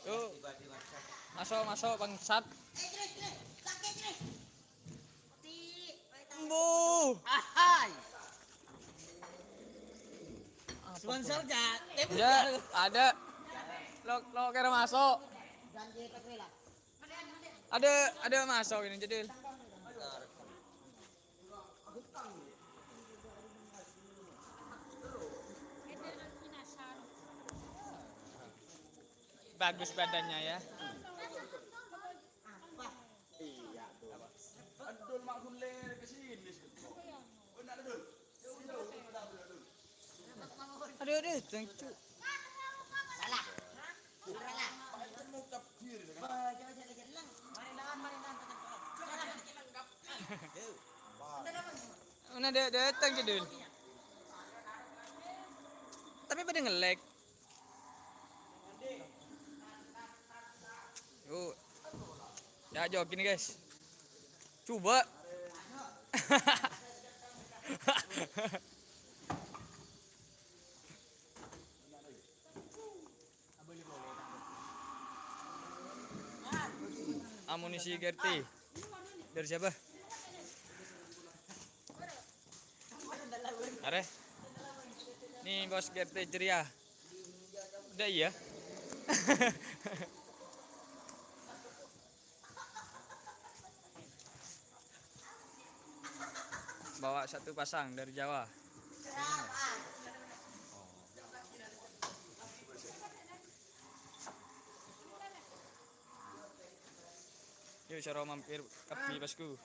Yuk, masuk bangsat. Bu. Ahai. Sponsor Ya, ada. Lo kira masuk. Ada masuk ini jadi. Bagus badannya ya. Iya tuh. Adul maksud ler ke sini. Benar Adul. Aduh, thank you. Salah. Salah. Pak mau kapir kan. Mana dia datang jadi. Tapi pada nge-lag. Yuk. Ya jokin guys. Coba. Amunisi Gerti. Dari siapa? Are. Nih bos Gerti ceria. Udah iya. Bawa satu pasang dari Jawa. Yuk cara mampir ke bosku.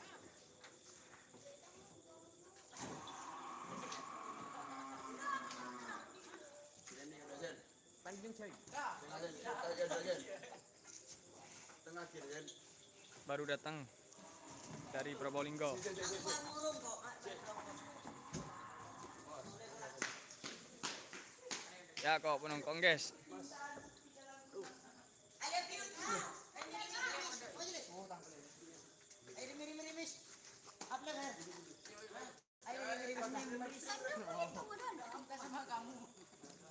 Baru datang dari Probolinggo. Ya kok penonton guys.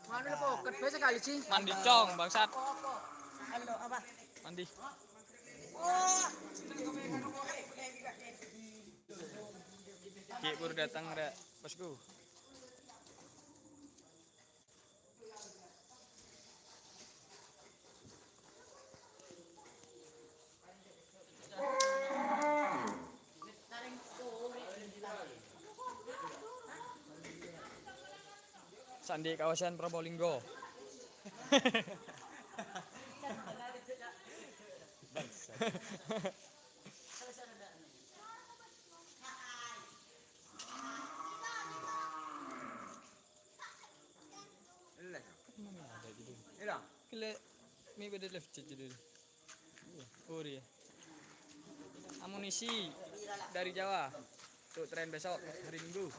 Mana poket biasa kali sih. Mandi cong bangsat. Apa? Mandi. Ki baru datang ada bosku. Sandi kawasan Probolinggo. Kele mi beda left jadi. Oh iya. Amunisi dari Jawa. Untuk tren besok hari Minggu.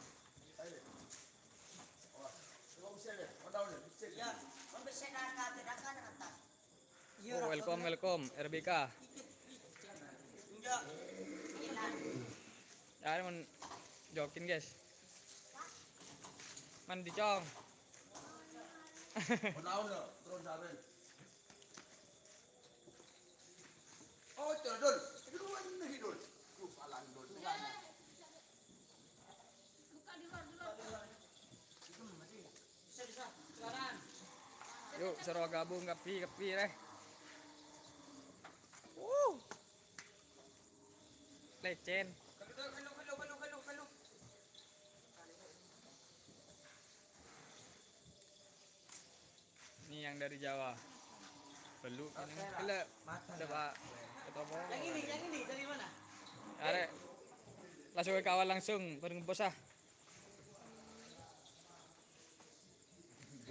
Oh, welcome RBK. Ya men jokin guys. Mandi cong. Oh, itu Dul. Itu ini Dul. Salah Dul. Buka di luar dulu. Bisa. Sekarang. Yuk seru gabung kepi deh. Lecen. Kalau. Ini yang dari Jawa. Belum ini. Kele. Coba ketemu. Yang ini dari mana? Are. Langsung ke kawan langsung bareng bos ah.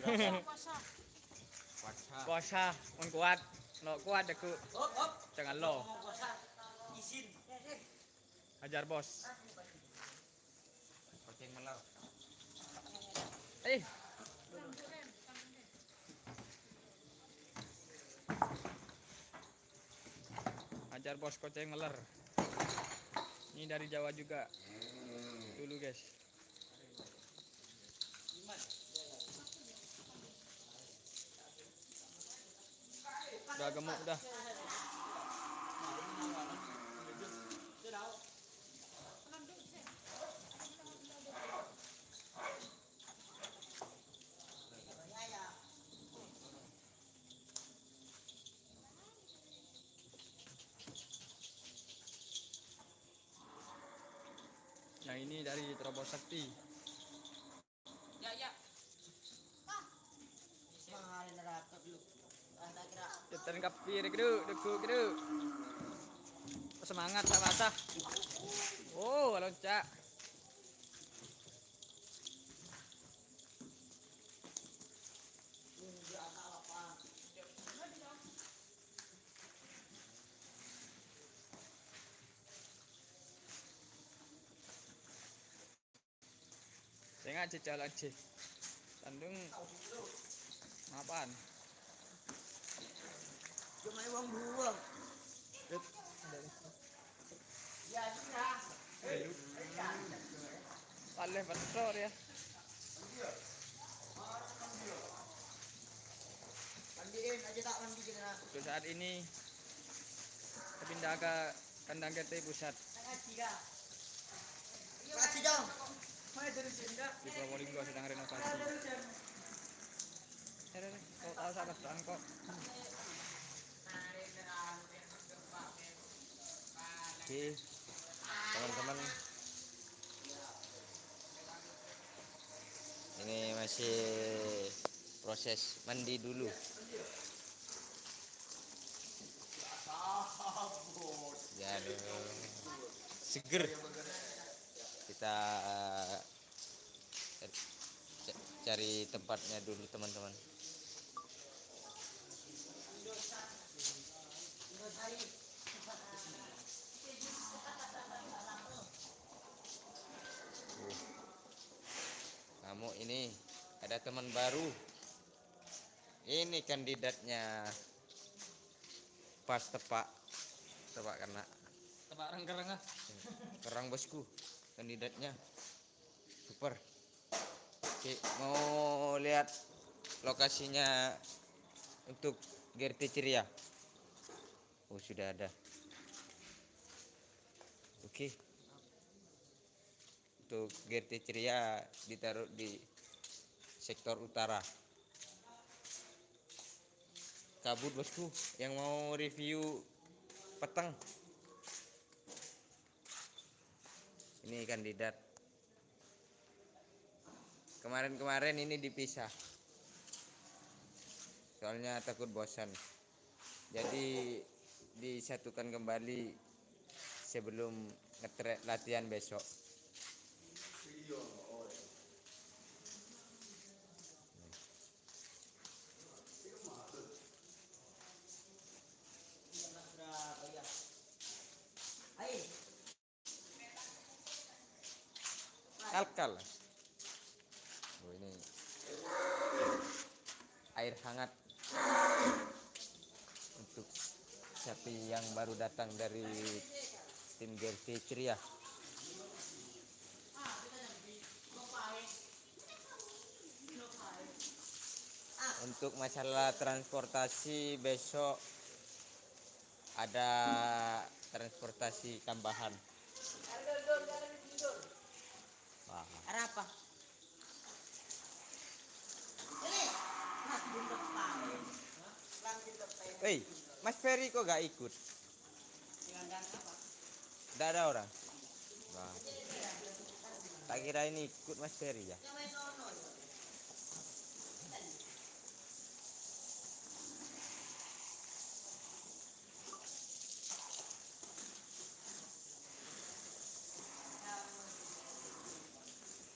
Puasa. Puasa on kuat. No kuat aku. Hop. Jangan lo. Mau puasa. Izin. Ajar bos. Kucing melar. Eh. Ajar bos koceng meler. Ini dari Jawa juga. Dulu guys. Udah gemuk dah. Yang ini dari Terobos Sakti. Ya, ya. Kita kapi deku. Semangat tak basah. Oh, loncat. Tengah cecah aja. Tandung apaan? Cuma uang buang. Ya, sudah. Paleh besar ya. Mandiin aja tak mandi kita. Untuk saat ini kita pindah ke kandang GT pusat Kasih dong. Mana terusin dah? di Probolinggo sedang renovasi. Kau tahu sahabat kok. Oke, teman-teman, ini masih proses mandi dulu. Biar seger. Kita cari tempatnya dulu, teman-teman. Kamu ini ada teman baru. Ini kandidatnya pas tepak kena Tebak rengkereng ah. kerang bosku. Kandidatnya super. Oke, mau lihat lokasinya untuk GRT Ceria. Oh, sudah ada. Oke. Untuk GRT Ceria ditaruh di sektor utara. Kabut bosku, yang mau review petang. Ini kandidat. Kemarin-kemarin ini dipisah. Soalnya takut bosan. Jadi disatukan kembali sebelum latihan besok. Kalkal. Oh, ini air hangat untuk sapi yang baru datang dari tim GRT Ceria. Untuk masalah transportasi besok ada transportasi tambahan. Wah. Ada apa? Hei, Mas Ferry kok gak ikut? Tidak ada orang. Wah. Tak kira ini ikut Mas Ferry ya.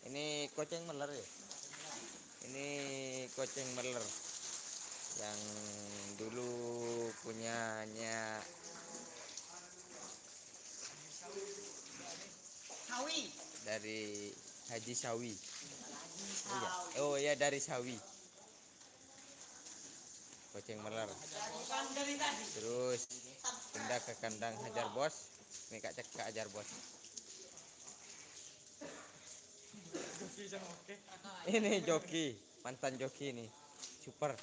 Ini koceng meler ya. Ini koceng meler yang dulu punyanya Sawi. dari Haji Sawi. Oh ya, dari Sawi. Koceng meler. Dari tadi. Terus pindah ke kandang Hajar Bos. Ini Kak Cek ke Hajar Bos. Ini joki, mantan joki ini. Super.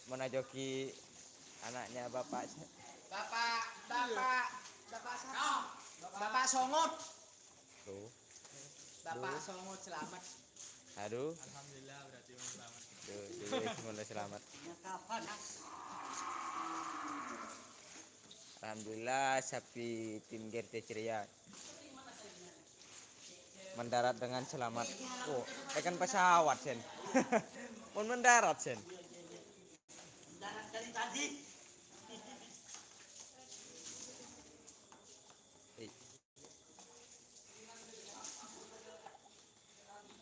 menajoki anaknya bapak. Bapak sana. Bapak Songot. Tuh. Bapak Songot selamat. Aduh. Alhamdulillah berarti mau selamat. Semoga selamat. Kapan? Alhamdulillah sapi tim GRT Ceria mendarat dengan selamat. Oh, tekan pesawat sen. Mau mendarat sen. Darat dari tadi.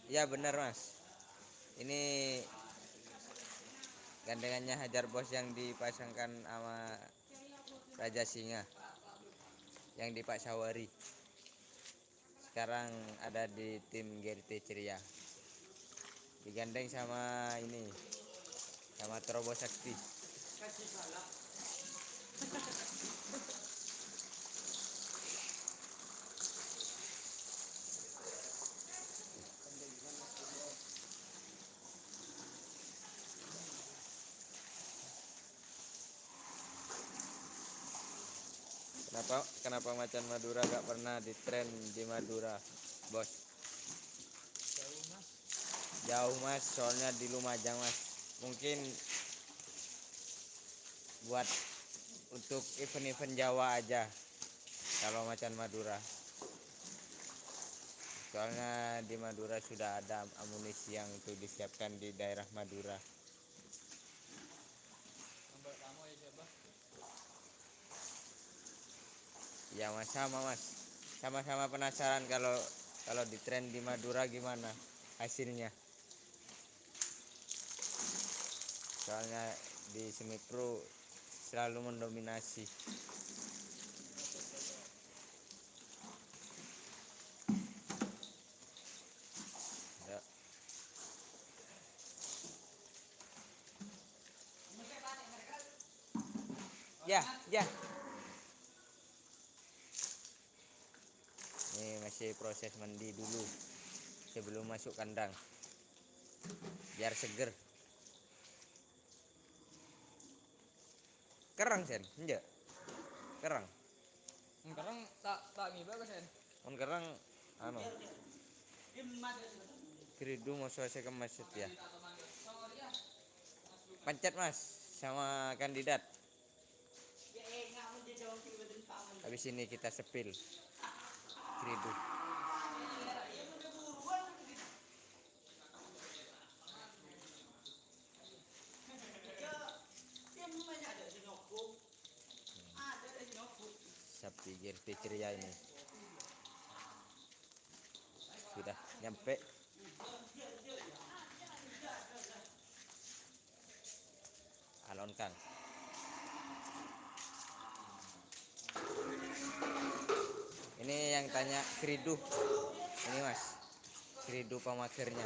Ya benar mas. Ini gandengannya Hajar Bos yang dipasangkan sama Raja Singa yang di Pak Sawari. Sekarang ada di tim GRT Ceria. Digandeng sama ini sama Trobo Sakti. Kenapa macan Madura gak pernah di tren di Madura, bos? Jauh mas. Jauh mas, soalnya di Lumajang mas. Mungkin buat untuk event-event Jawa aja kalau macan Madura. Soalnya di Madura sudah ada amunisi yang itu disiapkan di daerah Madura. Nambah kamu ya siapa? Ya mas, sama mas. Sama-sama penasaran kalau di tren di Madura gimana hasilnya. Soalnya di Semipro selalu mendominasi. Ya, ya. Ini masih proses mandi dulu sebelum masuk kandang. Biar seger. Kerang sen, enggak? Kerang. Sekarang tak ngiba ke sen. On kerang anu. Keridu mau selesai kemas ya. Pencet mas sama kandidat. Habis ini kita sepil keridu. Sapi GRT Ceria ini sudah nyampe. Alonkan. Ini yang tanya keridu. Ini mas, keridu pemakernya.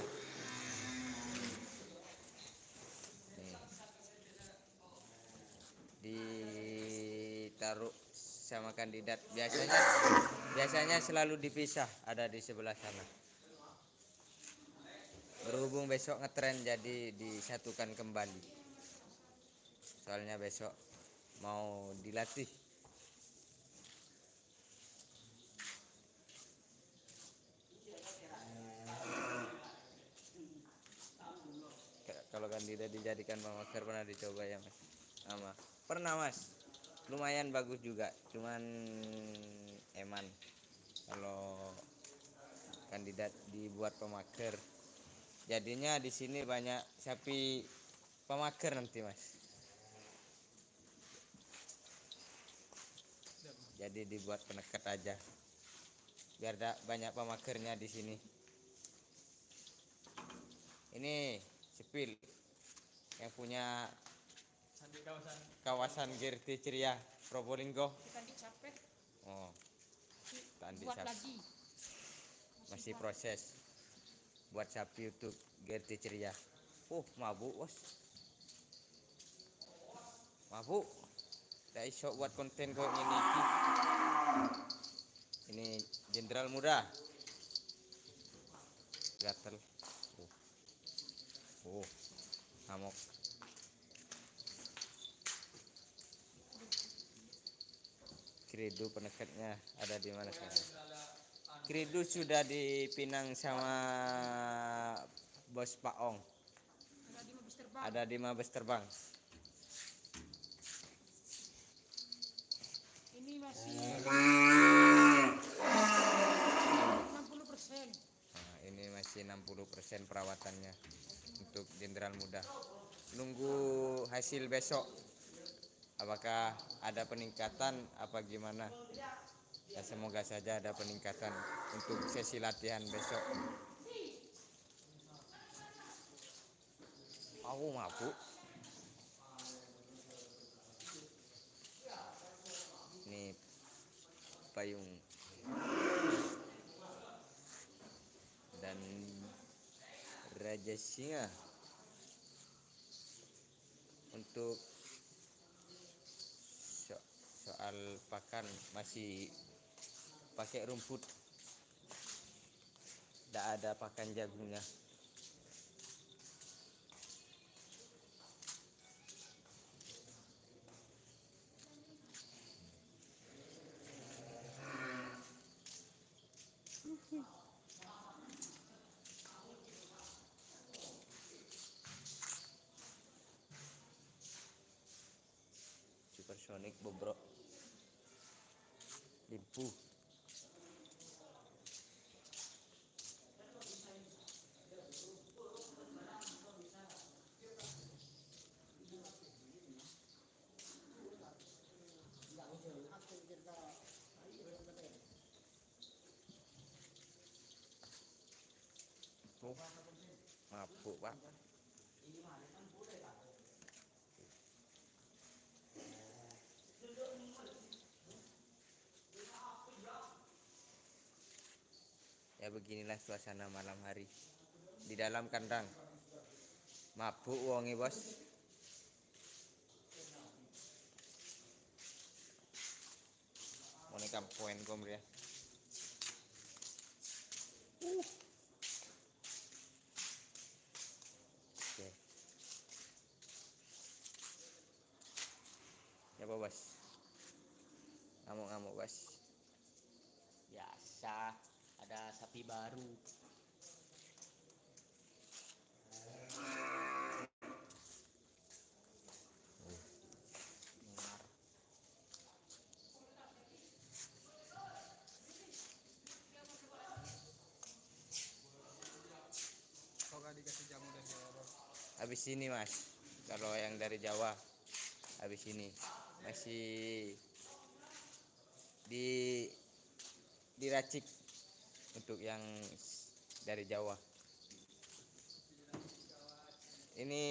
Nih. Ditaruh sama kandidat. Biasanya selalu dipisah, ada di sebelah sana. Berhubung besok ngetren jadi disatukan kembali. Soalnya besok mau dilatih. Kalau kandidat dijadikan pemaker pernah dicoba ya mas? Sama. Pernah mas. Lumayan bagus juga. Cuman eman kalau kandidat dibuat pemaker. Jadinya di sini banyak sapi pemaker nanti mas. Jadi dibuat penekat aja. Biar banyak pemakernya di sini. Ini sepil yang punya Di kawasan GRT Ceria Probolinggo. Kita dicapek. Oh, tadi Buat lagi. masih proses buat sapi untuk GRT Ceria. Mabuk bos. Mabuk. Tidak iso buat konten kayak gini. Ini jenderal muda. Gatel. Ngamuk. Kridu penekatnya ada di mana sekarang? Kridu sudah dipinang sama bos Pak Ong. Ada di Mabes Terbang. Ada di Mabes Terbang. Ini masih 60%. Nah, ini masih 60% perawatannya untuk jenderal muda. Nunggu hasil besok. Apakah ada peningkatan apa gimana? Ya, semoga saja ada peningkatan untuk sesi latihan besok. Aku mabuk. Ini payung dan Raja Singa untuk soal pakan masih pakai rumput, tidak ada pakan jagungnya. Supersonic bobrok limpu. Mabuk pak. Ya beginilah suasana malam hari di dalam kandang. Mabuk wongi bos. Mau nekam poin kom ya. Oke. Ya apa bos? Ngamuk-ngamuk bos. Biasa, ada sapi baru. Dengar. Kok gak dikasih jamu dari Jawa bos? Habis ini mas. Kalau yang dari Jawa habis ini masih di diracik untuk yang dari Jawa. Ini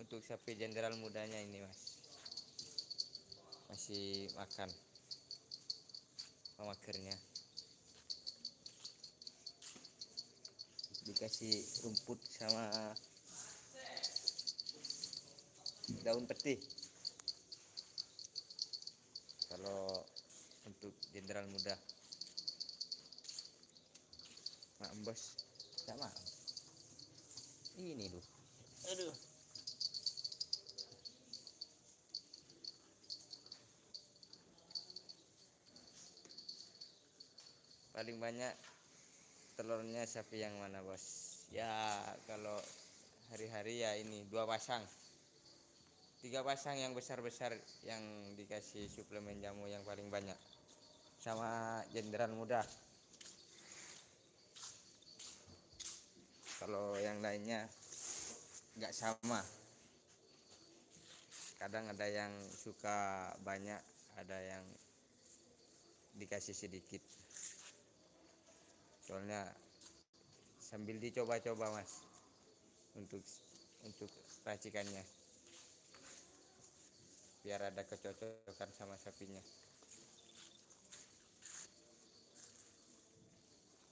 untuk sapi jenderal mudanya ini mas, masih makan pemagernya, dikasih rumput sama daun peti. Kalau untuk jenderal muda mak bos sama ini tuh, aduh. Paling banyak telurnya sapi yang mana bos? Ya kalau hari-hari ya ini 2 pasang, 3 pasang yang besar-besar yang dikasih suplemen jamu yang paling banyak sama jenderal muda. Kalau yang lainnya nggak sama, kadang ada yang suka banyak, ada yang dikasih sedikit. Soalnya sambil dicoba-coba mas untuk racikannya biar ada kecocokan sama sapinya.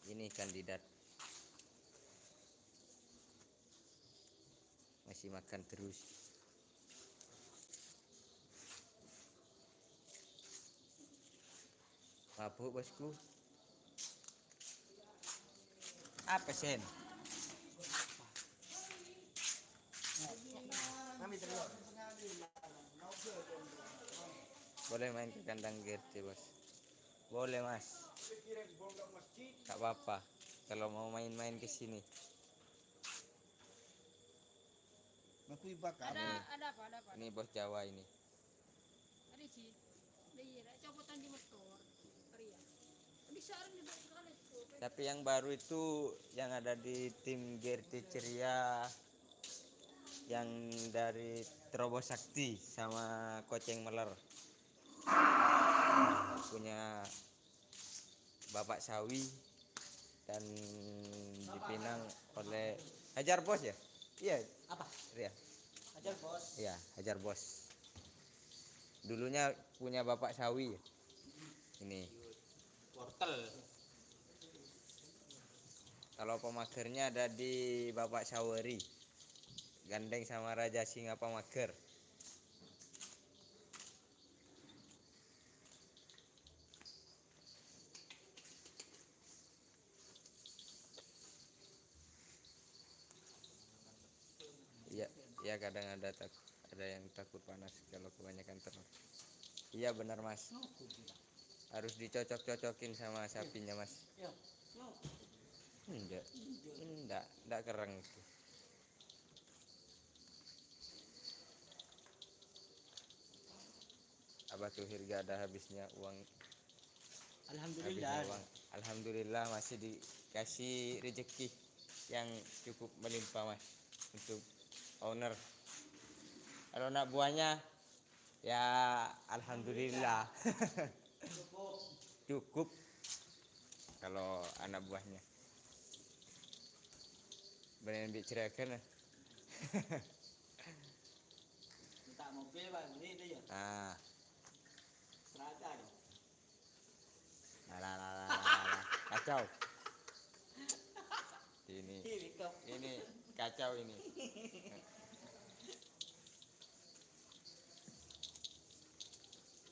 Ini kandidat masih makan terus. Mabuk bosku. Apa sen? boleh main ke kandang GRT bos. Boleh mas, Pikiran pondok masjid. tak apa-apa. Kalau mau main-main ke sini. Aku bakar. Ada apa? Ini bos Jawa ini. Ada sih. Iya, copotan di motor. Ria. Di sana di sekali tuh. Tapi yang baru itu yang ada di tim GRT Ceria, yang dari Terobos Sakti sama Koceng Meler, punya Bapak Sawi dan dipinang oleh Hajar Bos ya? Iya. Apa? Iya. Ajar bos. Iya, Hajar Bos. Dulunya punya Bapak Sawi. Ini. Wortel. Kalau pemagernya ada di Bapak Saweri. Gandeng sama Raja Singa Pamager. Iya, iya kadang ada yang takut panas kalau kebanyakan ternak. Iya benar mas. Harus dicocok-cocokin sama sapinya mas. Enggak keren itu. Abah Tuhir gak ada habisnya uang. Alhamdulillah. Alhamdulillah masih dikasih rezeki yang cukup melimpah mas untuk owner. Kalau anak buahnya ya alhamdulillah cukup kalau anak buahnya. Benar bicarakan. Tak mobil pak, ini itu ya. Ah, Serada ya. lah. Kacau. Ini kacau ini.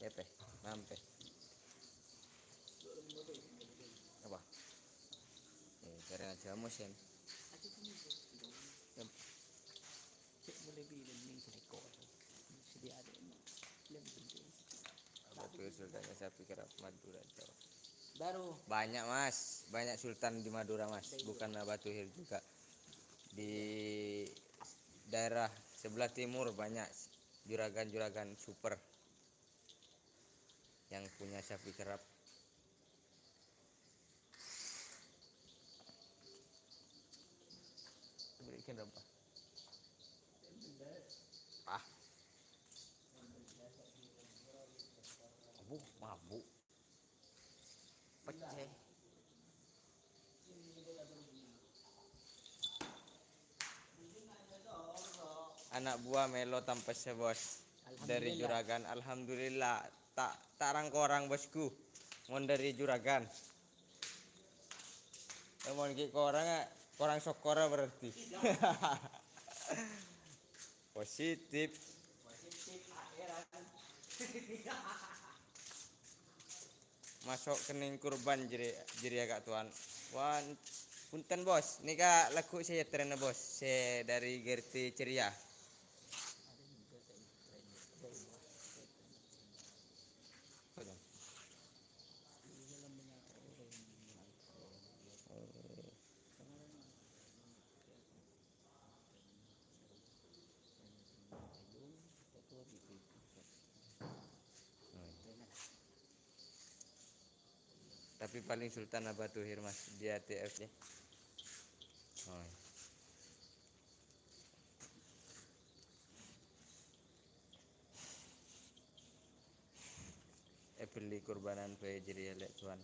Ya teh, mampe. Apa? Karena aja musim. Cik boleh bilang ni seekor. Sedia ada ni. Lebih penting. Betul sultannya sapi kerap Madura Jawa. Baru. Banyak mas, banyak sultan di Madura mas, bukan Batu Hir juga. Di daerah sebelah timur banyak juragan-juragan super yang punya sapi kerap. Berikan apa? Ah, mabuk. Peceh. Anak buah Melo tanpa bos dari juragan. Alhamdulillah tak rangkorang bosku. Mon dari juragan. Mon ki korang sokora berarti. Positif. Masuk kening kurban jiri agak tuan. Wan punten bos, nika laku saya tren bos, saya dari GRT Ceria. Tapi paling sultan Abah Tuhir mas dia TF-nya. Oh. Beli kurbanan jadi elek tuan.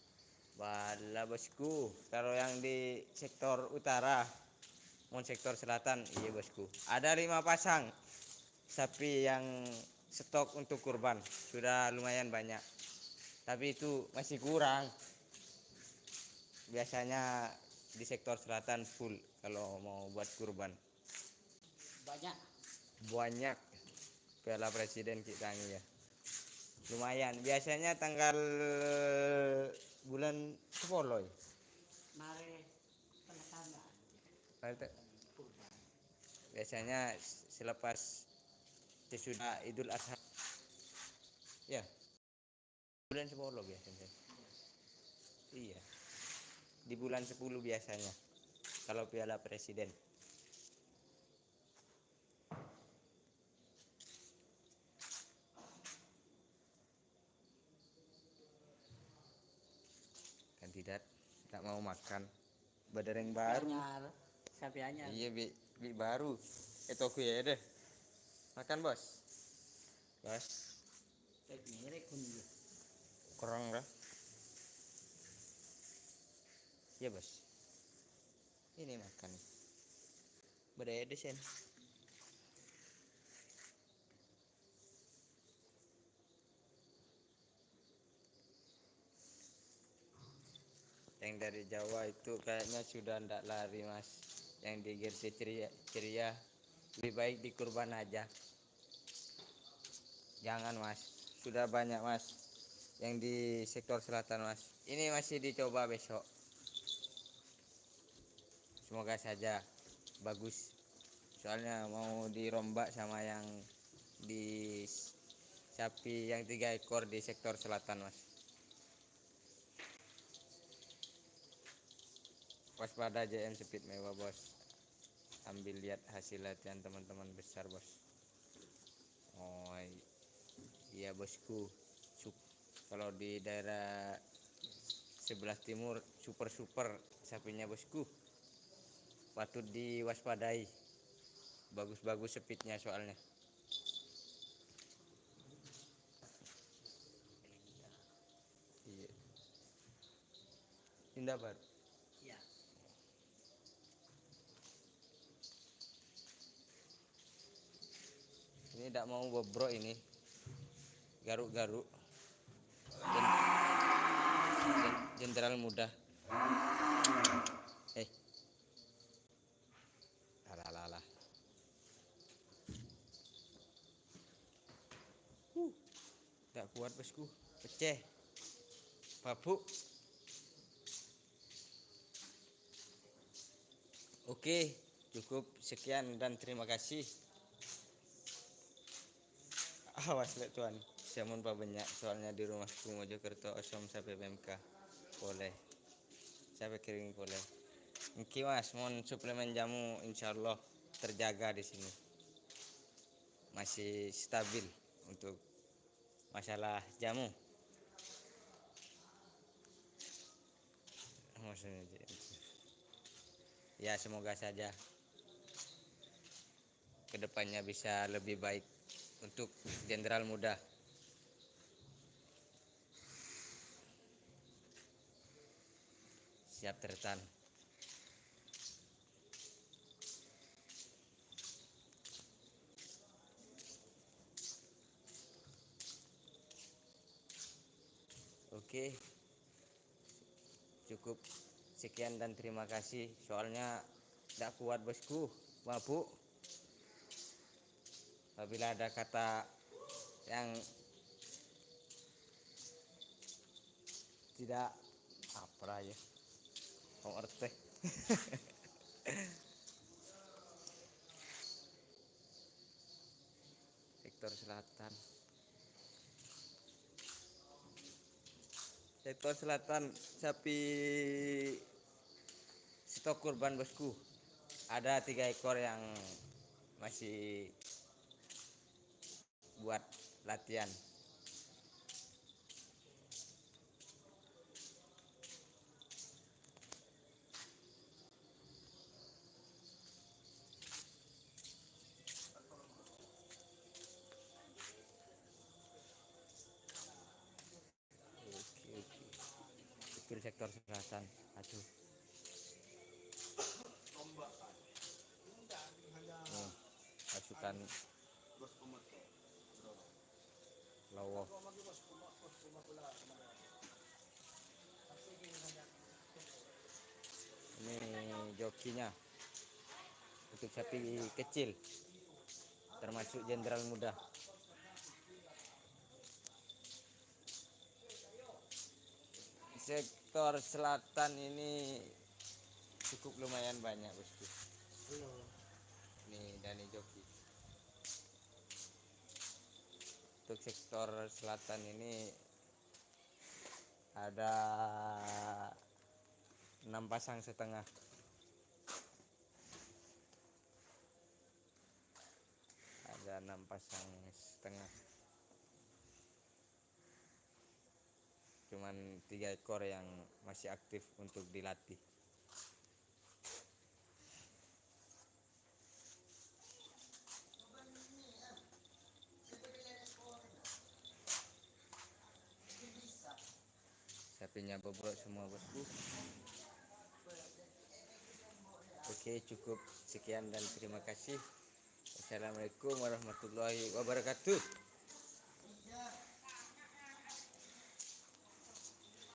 Wala bosku, kalau yang di sektor utara, mau sektor selatan, iya bosku. Ada 5 pasang sapi yang stok untuk kurban, sudah lumayan banyak. Tapi itu masih kurang. Biasanya di sektor selatan full kalau mau buat kurban. Banyak. Piala Presiden kita ya. Lumayan. Biasanya tanggal bulan 10. Mari tanda-tanda. Biasanya selepas sesudah Idul Adha. Ya. bulan 10 biasanya. Iya, di bulan 10 biasanya kalau Piala Presiden. Kan tidak mau makan badereng baru. Sapi anyar. Iya, bi baru. Aku ya deh. Makan, Bos. Bos, Merek pun dia. kurang dah. Iya, Bos. Ini makan. Berede sen. Yang dari Jawa itu kayaknya sudah ndak lari, Mas. Yang di GRT ceria lebih baik dikurban aja. Jangan, Mas. Sudah banyak, Mas. Yang di sektor selatan, Mas. Ini masih dicoba besok. Semoga saja bagus. Soalnya mau dirombak sama yang di sapi yang 3 ekor di sektor selatan, Mas. Waspada JM Speed mewah, Bos. Ambil lihat hasil latihan teman-teman besar, Bos. Oh iya, Bosku. Kalau di daerah sebelah timur super sapinya, Bosku. Patut diwaspadai. Bagus-bagus speednya soalnya. Iya. Indah baru. Iya. Ini tidak mau bobrok ini. Garuk-garuk. Jenderal muda. Alah. Tak kuat, Bosku. Pecah. Babuk. Oke, cukup sekian dan terima kasih. Awas lek tuan. Siamun pak banyak soalnya di rumahku Mojokerto osom sampai PMK. Boleh. Sampai kering boleh. Oke, Mas, mohon suplemen jamu insyaallah terjaga di sini. Masih stabil untuk masalah jamu. Maksudnya ya semoga saja kedepannya bisa lebih baik untuk jenderal muda. Siap tertan. Oke, cukup sekian dan terima kasih. Soalnya tidak kuat, Bosku. Mabuk. Apabila ada kata yang tidak apa ya, kau ngerti. Sektor selatan. Sektor selatan sapi stok kurban, Bosku. Ada 3 ekor yang masih buat latihan. Oke. Itu sektor selatan. Aduh. Pasukan Lowo. Ini jokinya untuk sapi kecil, termasuk jenderal muda. Sektor selatan ini cukup lumayan banyak, Bosku. Ini Dani joki. Untuk sektor selatan ini Ada 6 pasang setengah. Ada 6 pasang setengah. Cuman 3 ekor yang masih aktif untuk dilatih. Sapinya bobrok semua, bosku. Oke, cukup sekian dan terima kasih. Assalamualaikum warahmatullahi wabarakatuh.